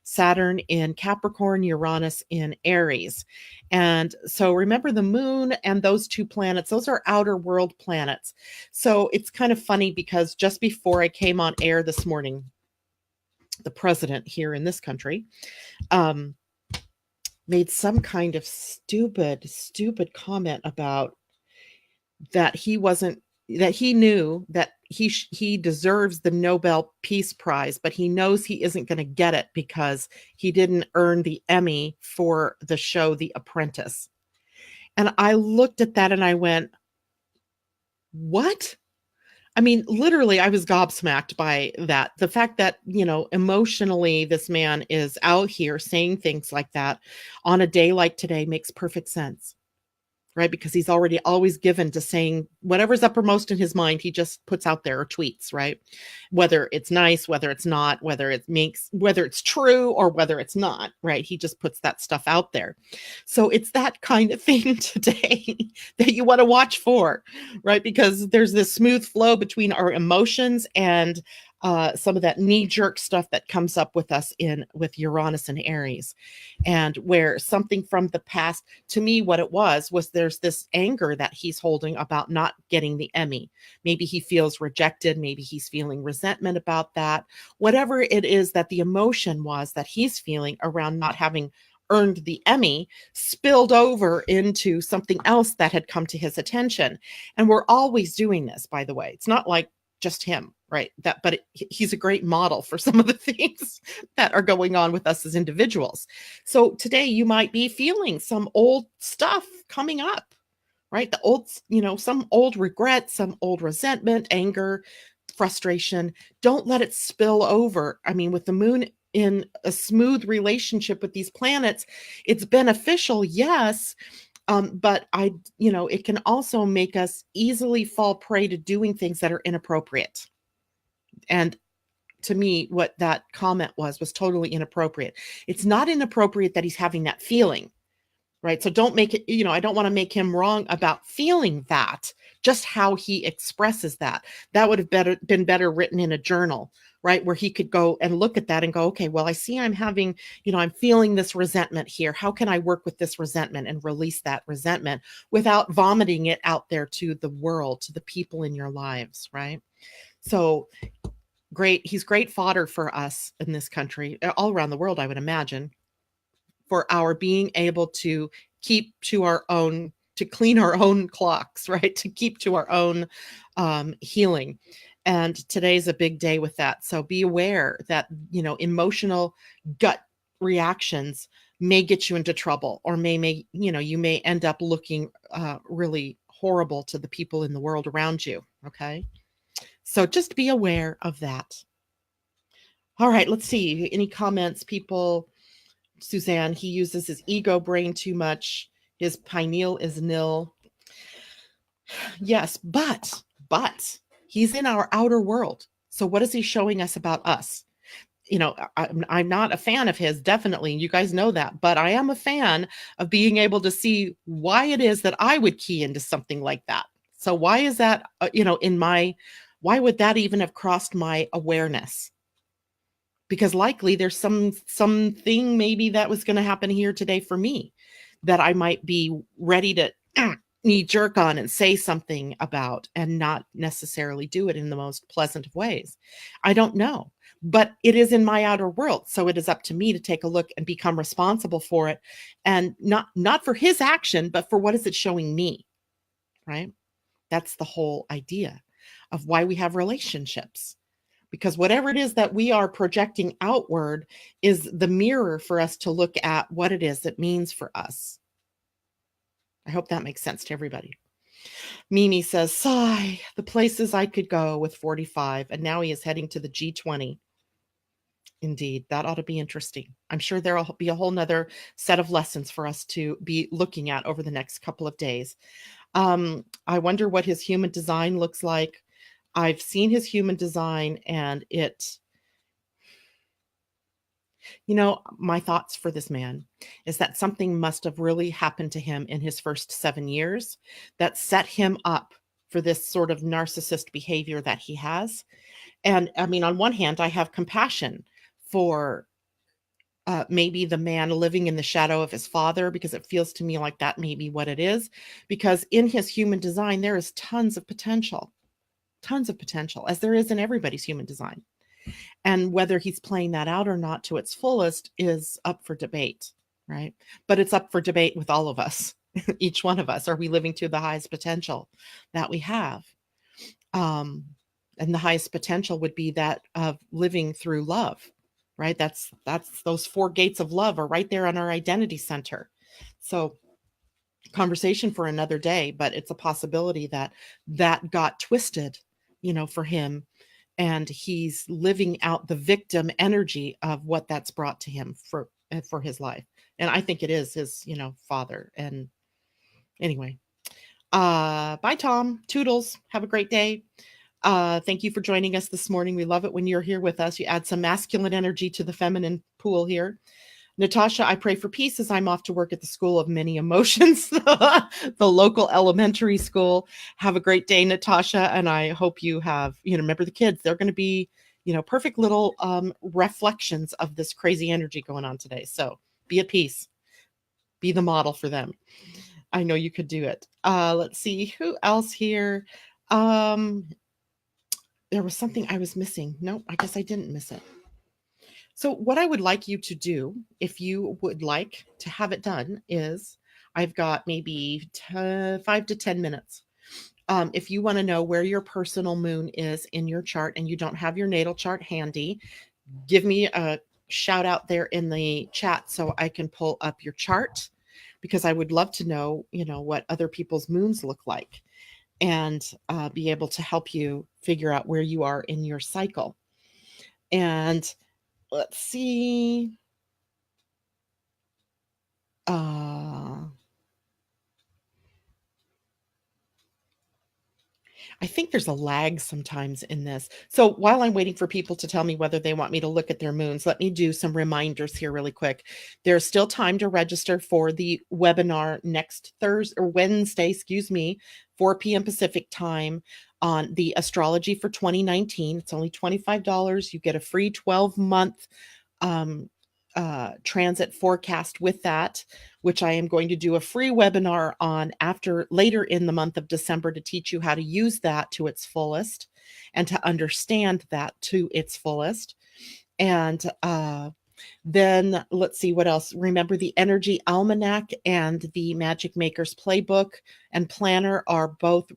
Saturn in Capricorn, Uranus in Aries. And so remember, the moon and those two planets, those are outer world planets. So it's kind of funny, because just before I came on air this morning, the president here in this country made some kind of stupid comment about that he knew that he deserves the Nobel Peace Prize, but he knows he isn't going to get it because he didn't earn the Emmy for the show The Apprentice. And I looked at that and I went, what? I mean, literally, I was gobsmacked by that. The fact that, emotionally, this man is out here saying things like that on a day like today makes perfect sense. Right? Because he's already always given to saying whatever's uppermost in his mind, he just puts out there or tweets, right? Whether it's nice, whether it's not, whether it's true or whether it's not, right? He just puts that stuff out there. So it's that kind of thing today that you want to watch for, right? Because there's this smooth flow between our emotions and some of that knee-jerk stuff that comes up with us with Uranus and Aries, and where something from the past, to me, what it was there's this anger that he's holding about not getting the Emmy. Maybe he feels rejected. Maybe he's feeling resentment about that. Whatever it is that the emotion was that he's feeling around not having earned the Emmy spilled over into something else that had come to his attention. And we're always doing this, by the way. It's not like just him, right? He's a great model for some of the things that are going on with us as individuals. So today you might be feeling some old stuff coming up, right? The old, some old regret, some old resentment, anger, frustration. Don't let it spill over. I mean, with the moon in a smooth relationship with these planets, it's beneficial, yes. But it can also make us easily fall prey to doing things that are inappropriate. And to me, what that comment was totally inappropriate. It's not inappropriate that he's having that feeling, right? So don't make it, I don't want to make him wrong about feeling that, just how he expresses that. That would have been better written in a journal, right? Where he could go and look at that and go, okay, well, I see I'm having, I'm feeling this resentment here. How can I work with this resentment and release that resentment without vomiting it out there to the world, to the people in your lives, right? So great. He's great fodder for us in this country, all around the world, I would imagine, for our being able to keep to our own, to clean our own clocks, right? To keep to our own healing. And today's a big day with that. So be aware that, emotional gut reactions may get you into trouble, or you may end up looking really horrible to the people in the world around you. Okay. So just be aware of that. All right. Let's see. Any comments, people? Suzanne, he uses his ego brain too much. His pineal is nil. Yes, but he's in our outer world. So what is he showing us about us? I'm not a fan of his, definitely. You guys know that, but I am a fan of being able to see why it is that I would key into something like that. So why is that, why would that even have crossed my awareness? Because likely there's something maybe that was going to happen here today for me that I might be ready to knee jerk on and say something about, and not necessarily do it in the most pleasant of ways. I don't know, but it is in my outer world. So it is up to me to take a look and become responsible for it, and not for his action, but for what is it showing me, right? That's the whole idea of why we have relationships. Because whatever it is that we are projecting outward is the mirror for us to look at what it is it means for us. I hope that makes sense to everybody. Mimi says, sigh, the places I could go with 45, and now he is heading to the G20. Indeed, that ought to be interesting. I'm sure there'll be a whole nother set of lessons for us to be looking at over the next couple of days. I wonder what his human design looks like. I've seen his human design, and my thoughts for this man is that something must have really happened to him in his first 7 years that set him up for this sort of narcissist behavior that he has. And I mean, on one hand, I have compassion for maybe the man living in the shadow of his father, because it feels to me like that may be what it is. Because in his human design, there is tons of potential, as there is in everybody's human design. And whether he's playing that out or not to its fullest is up for debate, right? But it's up for debate with all of us, each one of us. Are we living to the highest potential that we have? And the highest potential would be that of living through love, right? That's those 4 gates of love are right there on our identity center. So conversation for another day, but it's a possibility that got twisted, for him, and he's living out the victim energy of what that's brought to him for his life. And I think it is his, father. And anyway, bye, Tom. Toodles. Have a great day. Thank you for joining us this morning. We love it when you're here with us. You add some masculine energy to the feminine pool here. Natasha, I pray for peace as I'm off to work at the School of Many Emotions, the local elementary school. Have a great day, Natasha. And I hope you have, remember the kids, they're going to be, perfect little reflections of this crazy energy going on today. So be at peace. Be the model for them. I know you could do it. Let's see who else here. There was something I was missing. No, I guess I didn't miss it. So, what I would like you to do, if you would like to have it done, is I've got maybe 5 to 10 minutes. If you want to know where your personal moon is in your chart and you don't have your natal chart handy, give me a shout out there in the chat so I can pull up your chart, because I would love to know, what other people's moons look like, and be able to help you figure out where you are in your cycle. And let's see. Uh, I think there's a lag sometimes in this. So while I'm waiting for people to tell me whether they want me to look at their moons, let me do some reminders here really quick. There's still time to register for the webinar next Thursday or Wednesday, 4 p.m. Pacific time, on the astrology for 2019. It's only $25. You get a free 12-month um, transit forecast with that, which I am going to do a free webinar on later in the month of December, to teach you how to use that to its fullest and to understand that to its fullest. And then let's see what else. Remember, the Energy Almanac and the Magic Makers Playbook and Planner are both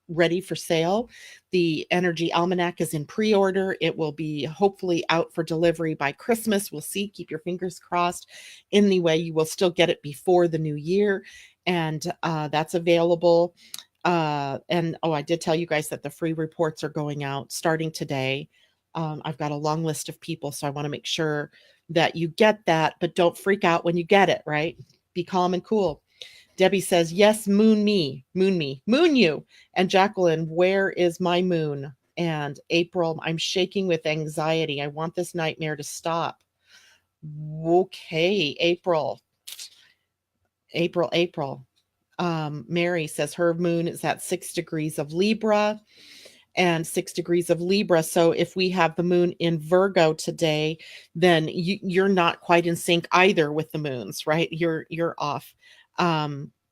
ready for sale. The Energy Almanac is in pre-order. It will be hopefully out for delivery by Christmas. We'll see. Keep your fingers crossed. Anyway, you will still get it before the new year, and that's available. And I did tell you guys that the free reports are going out starting today. I've got a long list of people, so I want to make sure that you get that, but don't freak out when you get it, right? Be calm and cool. Debbie says, yes, moon me, moon you. And Jacqueline, where is my moon? And April, I'm shaking with anxiety. I want this nightmare to stop. Okay, April. Mary says her moon is at 6 degrees of Libra and 6 degrees of Libra. So if we have the moon in Virgo today, then you're not quite in sync either with the moons, right? You're off.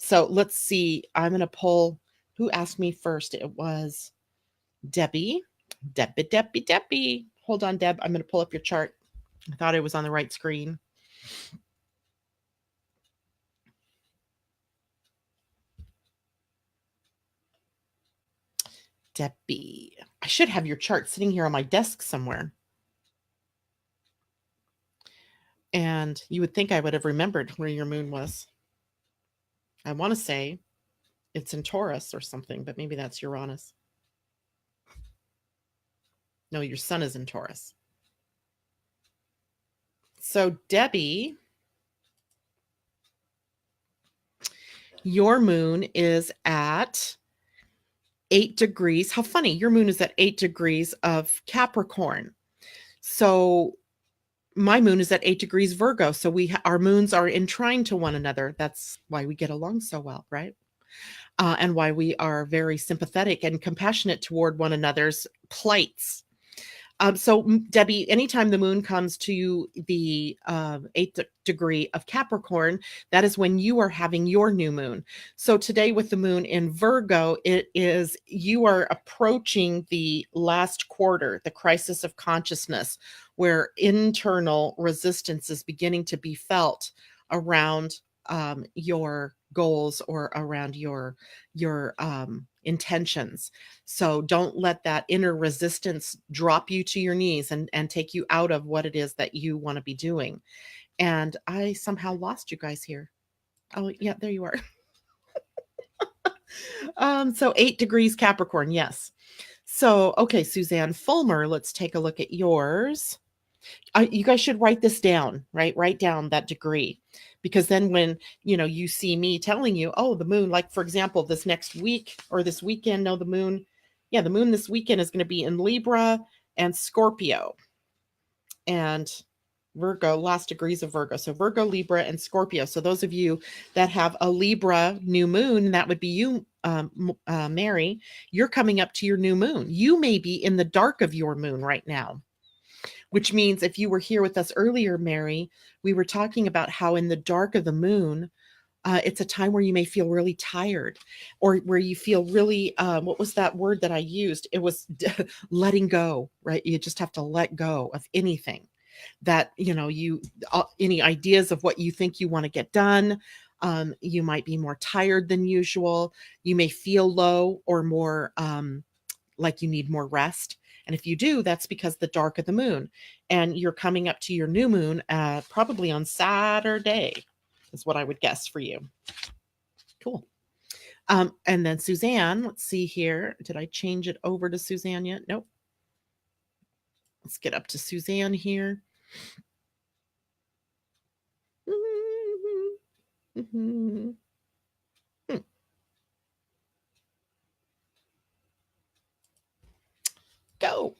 So let's see. I'm going to pull. Who asked me first? It was Debbie. Debbie. Hold on, Deb. I'm going to pull up your chart. I thought I was on the right screen. Debbie. I should have your chart sitting here on my desk somewhere. And you would think I would have remembered where your moon was. I want to say it's in Taurus or something, but maybe that's Uranus. No, your sun is in Taurus. So, Debbie, your moon is at 8 degrees. How funny. Your moon is at 8 degrees of Capricorn. So my moon is at 8 degrees Virgo. So our moons are in trine to one another. That's why we get along so well, right? And why we are very sympathetic and compassionate toward one another's plights. So Debbie, anytime the moon comes to the 8th degree of Capricorn, that is when you are having your new moon. So today with the moon in Virgo, you are approaching the last quarter, the crisis of consciousness, where internal resistance is beginning to be felt around your goals or around your intentions. So don't let that inner resistance drop you to your knees and take you out of what it is that you want to be doing. And I somehow lost you guys here. Oh, yeah, there you are. So 8 degrees Capricorn, yes. So, okay, Suzanne Fulmer, let's take a look at yours. You guys should write this down, right? Write down that degree, because then when, you see me telling you, oh, the moon, like for example, this next week or this weekend, the moon this weekend is going to be in Libra and Scorpio and Virgo, last degrees of Virgo. So Virgo, Libra, and Scorpio. So those of you that have a Libra new moon, that would be you, Mary, you're coming up to your new moon. You may be in the dark of your moon right now. Which means if you were here with us earlier, Mary, we were talking about how in the dark of the moon, it's a time where you may feel really tired, or where you feel really, what was that word that I used? It was letting go, right? You just have to let go of anything. that, any ideas of what you think you want to get done. You might be more tired than usual. You may feel low or more like you need more rest. And if you do, that's because the dark of the moon. And you're coming up to your new moon probably on Saturday, is what I would guess for you. Cool. And then Suzanne, let's see here. Did I change it over to Suzanne yet? Nope. Let's get up to Suzanne here. Go.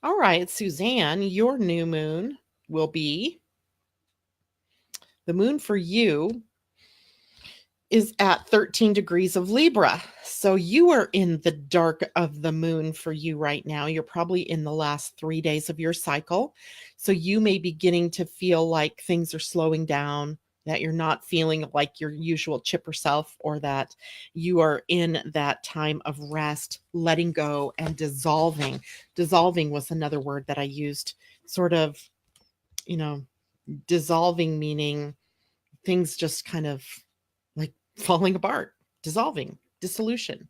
All right, Suzanne, your new moon will be, the moon for you is at 13 degrees of Libra. So you are in the dark of the moon for you right now. You're probably in the last 3 days of your cycle. So you may be beginning to feel like things are slowing down, that you're not feeling like your usual chipper self, or that you are in that time of rest, letting go, and dissolving. Dissolving was another word that I used, sort of, dissolving, meaning things just kind of like falling apart, dissolving, dissolution.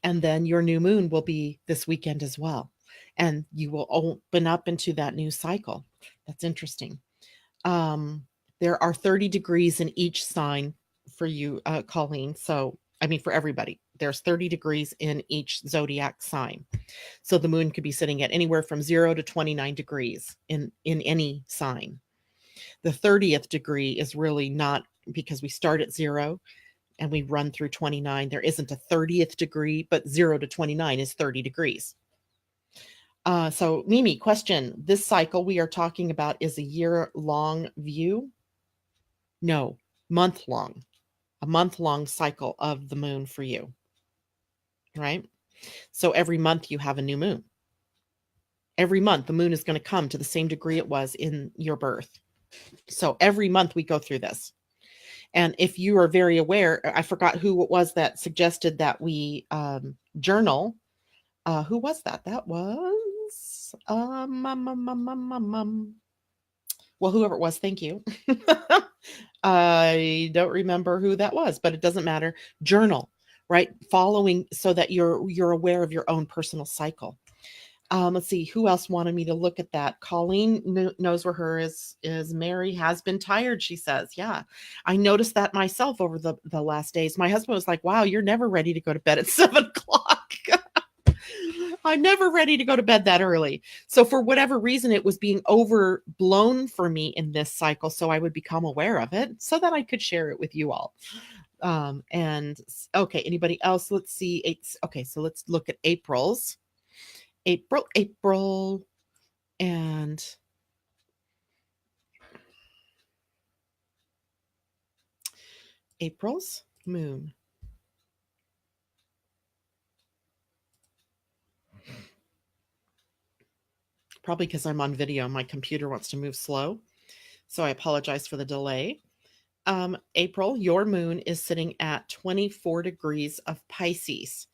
And then your new moon will be this weekend as well. And you will open up into that new cycle. That's interesting. There are 30 degrees in each sign for you, Colleen. So, I mean, for everybody, there's 30 degrees in each zodiac sign. So the moon could be sitting at anywhere from 0 to 29 degrees in any sign. The 30th degree is really not, because we start at 0 and we run through 29. There isn't a 30th degree, but 0 to 29 is 30 degrees. So Mimi, question, this cycle we are talking about is a year-long view? No, month-long. A month-long cycle of the moon for you, right? So every month you have a new moon. Every month the moon is going to come to the same degree it was in your birth. So every month we go through this. And if you are very aware, I forgot who it was that suggested that we journal. Who was that? That was, well, whoever it was, thank you. I don't remember who that was, but it doesn't matter. Journal, right? Following, so that you're aware of your own personal cycle. Let's see, who else wanted me to look at that? Colleen knows where her is. Mary has been tired, she says. Yeah, I noticed that myself over the last days. My husband was like, wow, you're never ready to go to bed at 7 o'clock. I'm never ready to go to bed that early. So for whatever reason, it was being overblown for me in this cycle. So I would become aware of it so that I could share it with you all. And okay, anybody else? Let's see. Okay, so let's look at April's. April, and April's moon. Probably because I'm on video, my computer wants to move slow. So I apologize for the delay. April, your moon is sitting at 24 degrees of Pisces.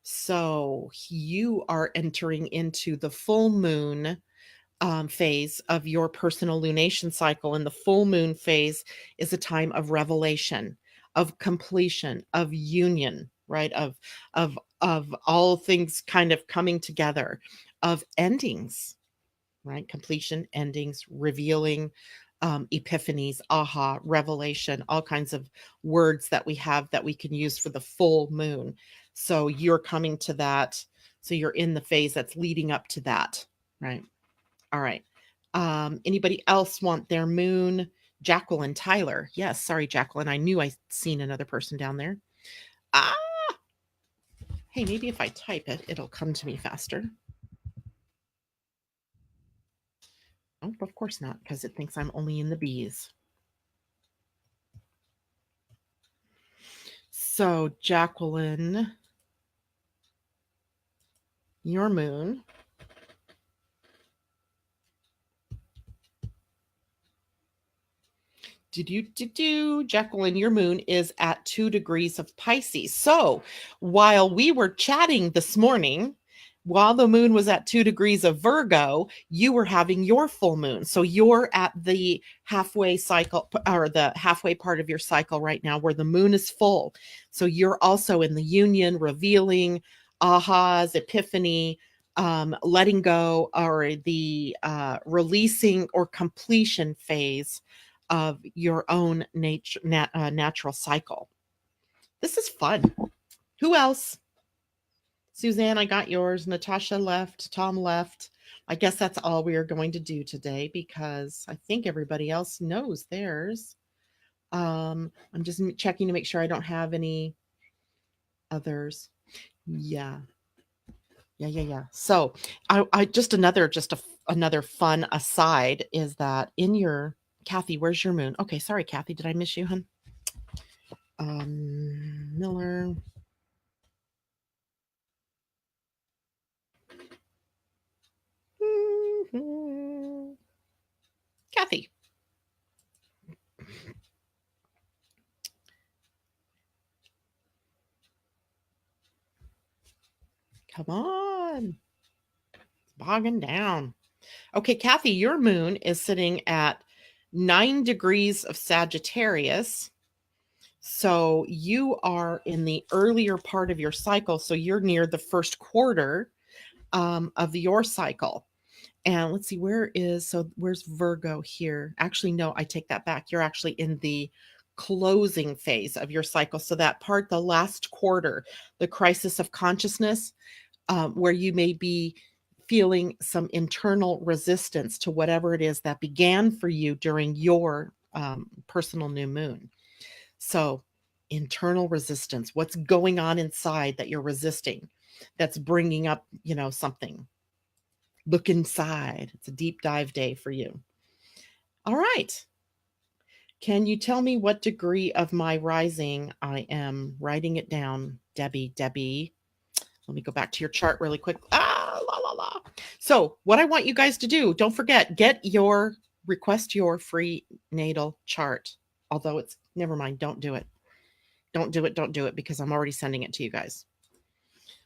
So you are entering into the full moon phase of your personal lunation cycle. And the full moon phase is a time of revelation, of completion, of union, right? Of all things kind of coming together, of endings, right? Completion, endings, revealing, epiphanies, aha, revelation, all kinds of words that we have that we can use for the full moon. So you're coming to that. So you're in the phase that's leading up to that, right? All right. Anybody else want their moon? Jacqueline Tyler. Yes, sorry, Jacqueline. I knew I'd seen another person down there. Ah! Hey, maybe if I type it, it'll come to me faster. Oh, of course not, because it thinks I'm only in the B's. So, Jacqueline, your moon Jacqueline, your moon is at 2 degrees of Pisces. So while we were chatting this morning, while the moon was at 2 degrees of Virgo, you were having your full moon. So you're at the halfway cycle, or the halfway part of your cycle right now where the moon is full. So you're also in the union, revealing, ahas, epiphany, letting go, or the releasing or completion phase of your own natural cycle. This is fun. Who else? Suzanne, I got yours. Natasha left. Tom left. I guess that's all we are going to do today because I think everybody else knows theirs. I'm just checking to make sure I don't have any others. Yeah. So I just another fun aside is that in your Kathy, where's your moon? Okay, sorry, Kathy, did I miss you, hun? Miller. Kathy. Come on. It's bogging down. Okay, Kathy, your moon is sitting at 9 degrees of Sagittarius. So you are in the earlier part of your cycle. So you're near the first quarter of your cycle. And let's see, where's Virgo here? Actually, no, I take that back. You're actually in the closing phase of your cycle. So that part, the last quarter, the crisis of consciousness, where you may be feeling some internal resistance to whatever it is that began for you during your personal new moon. So internal resistance, what's going on inside that you're resisting, that's bringing up, something. Look inside. It's a deep dive day for you. All right. Can you tell me what degree of my rising I am? Writing it down, Debbie. Let me go back to your chart really quick. So what I want you guys to do, don't forget, request your free natal chart. Although never mind, don't do it. Don't do it because I'm already sending it to you guys.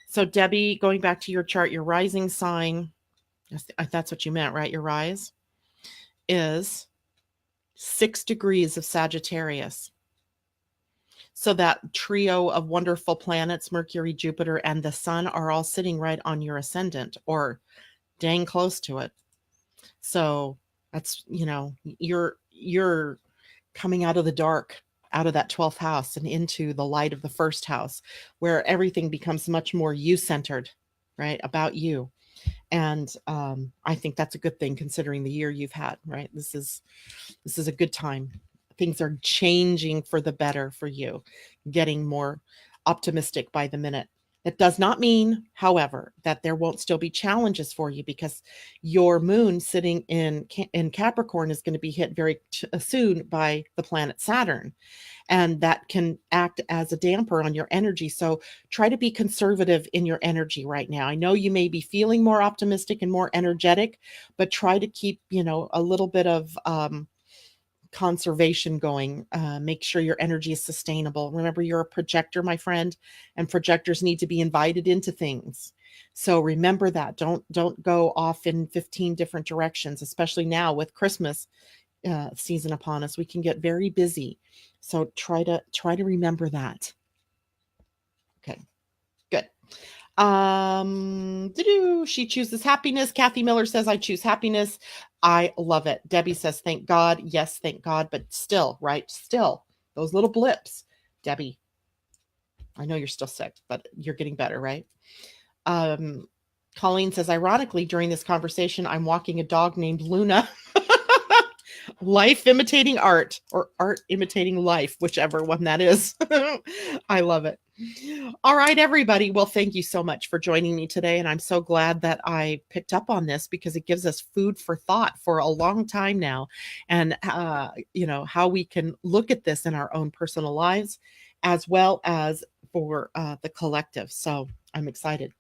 So Debbie, going back to your chart, your rising sign, that's what you meant, right? Your rise is 6 degrees of Sagittarius. So that trio of wonderful planets, Mercury, Jupiter, and the Sun, are all sitting right on your ascendant, or dang close to it. So that's, you're coming out of the dark, out of that 12th house and into the light of the first house, where everything becomes much more you-centered, right? About you. And I think that's a good thing considering the year you've had, right? This is a good time. Things are changing for the better for you, getting more optimistic by the minute. It does not mean, however, that there won't still be challenges for you, because your moon sitting in Capricorn is going to be hit very soon by the planet Saturn. And that can act as a damper on your energy. So try to be conservative in your energy right now. I know you may be feeling more optimistic and more energetic, but try to keep, a little bit of conservation going. Make sure your energy is sustainable. Remember, you're a projector, my friend, and projectors need to be invited into things. So remember that. Don't go off in 15 different directions, especially now with Christmas season upon us. We can get very busy. So try to remember that. Okay, good. She chooses happiness. Kathy Miller says, I choose happiness. I love it. Debbie says, thank God. Yes, thank God. But still, right? Still, those little blips. Debbie, I know you're still sick, but you're getting better, right? Colleen says, ironically, during this conversation, I'm walking a dog named Luna. Life imitating art, or art imitating life, whichever one that is. I love it. All right, everybody. Well, thank you so much for joining me today. And I'm so glad that I picked up on this, because it gives us food for thought for a long time now. And, how we can look at this in our own personal lives, as well as for the collective. So I'm excited.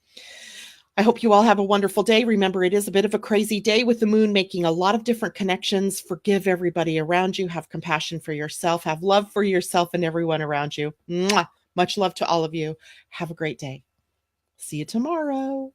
I hope you all have a wonderful day. Remember, it is a bit of a crazy day with the moon making a lot of different connections. Forgive everybody around you. Have compassion for yourself. Have love for yourself and everyone around you. Mwah! Much love to all of you. Have a great day. See you tomorrow.